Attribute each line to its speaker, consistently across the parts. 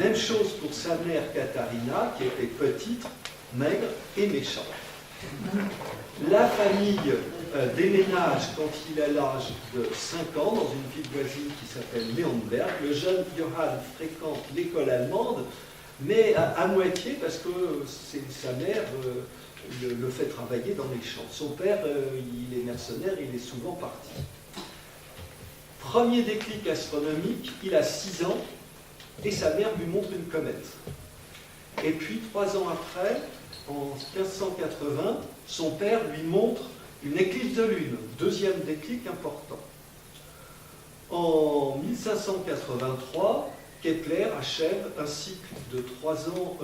Speaker 1: Même chose pour sa mère Katharina, qui était petite, maigre et méchante. La famille déménage quand il a l'âge de 5 ans dans une ville voisine qui s'appelle Leonberg. Le jeune Johann fréquente l'école allemande, mais à moitié parce que sa mère le fait travailler dans les champs. Son père, il est mercenaire, il est souvent parti. Premier déclic astronomique, il a 6 ans et sa mère lui montre une comète. Et puis 3 ans après, en 1580, son père lui montre une éclipse de lune, deuxième déclic important. En 1583, Kepler achève un cycle de 3 ans,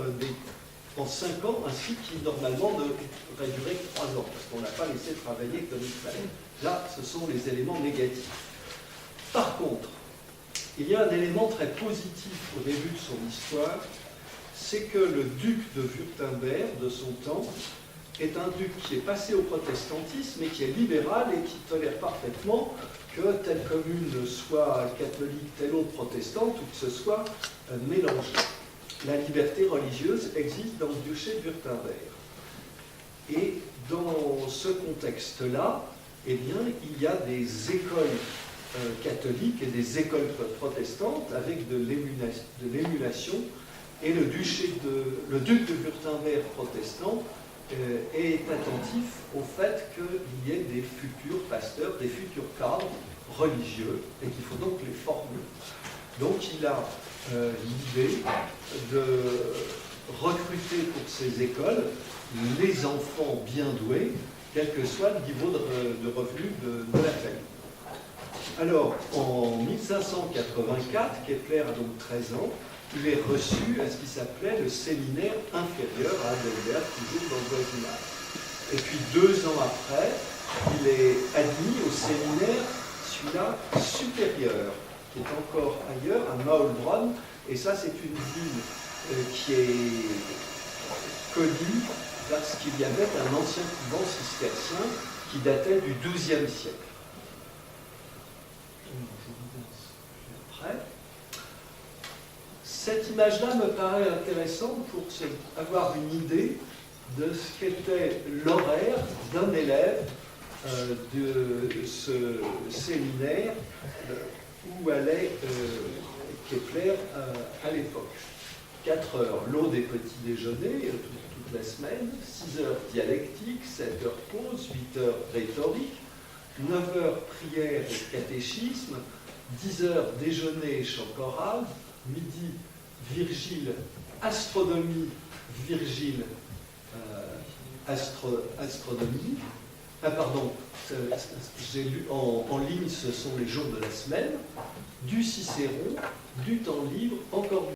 Speaker 1: en 5 ans, un cycle qui normalement devrait durer que 3 ans, parce qu'on n'a pas laissé travailler comme il fallait. Là, ce sont les éléments négatifs. Par contre, il y a un élément très positif au début de son histoire, c'est que le duc de Wurtemberg, de son temps, est un duc qui est passé au protestantisme, mais qui est libéral et qui tolère parfaitement que telle commune soit catholique, telle autre protestante, ou que ce soit mélangé. La liberté religieuse existe dans le duché de Wurtemberg. Et dans ce contexte-là, eh bien, il y a des écoles catholiques et des écoles protestantes avec de l'émulation, et le duc de Wurtemberg protestant est attentif au fait qu'il y ait des futurs pasteurs, des futurs cadres religieux, et qu'il faut donc les former. Donc il a l'idée de recruter pour ces écoles les enfants bien doués, quel que soit le niveau de revenu de la famille. Alors, en 1584, Kepler a donc 13 ans, il est reçu à ce qui s'appelait le séminaire inférieur à Heidelberg, toujours dans le voisinage. Et puis 2 ans après, il est admis au séminaire, celui-là, supérieur, qui est encore ailleurs, à Maulbronn. Et ça, c'est une ville qui est connue parce qu'il y avait un ancien couvent cistercien qui datait du XIIe siècle. Après. Cette image-là me paraît intéressante pour avoir une idée de ce qu'était l'horaire d'un élève de ce séminaire où allait Kepler à l'époque. 4 heures, l'eau des petits déjeuners toute la semaine, 6 heures dialectique, 7 heures pause, 8 heures rhétorique, 9 heures prière et catéchisme, 10 heures déjeuner et chant choral, midi Virgile, astronomie, Virgile, astronomie. Ah pardon, j'ai lu en ligne, ce sont les jours de la semaine, du Cicéron, du temps libre, encore du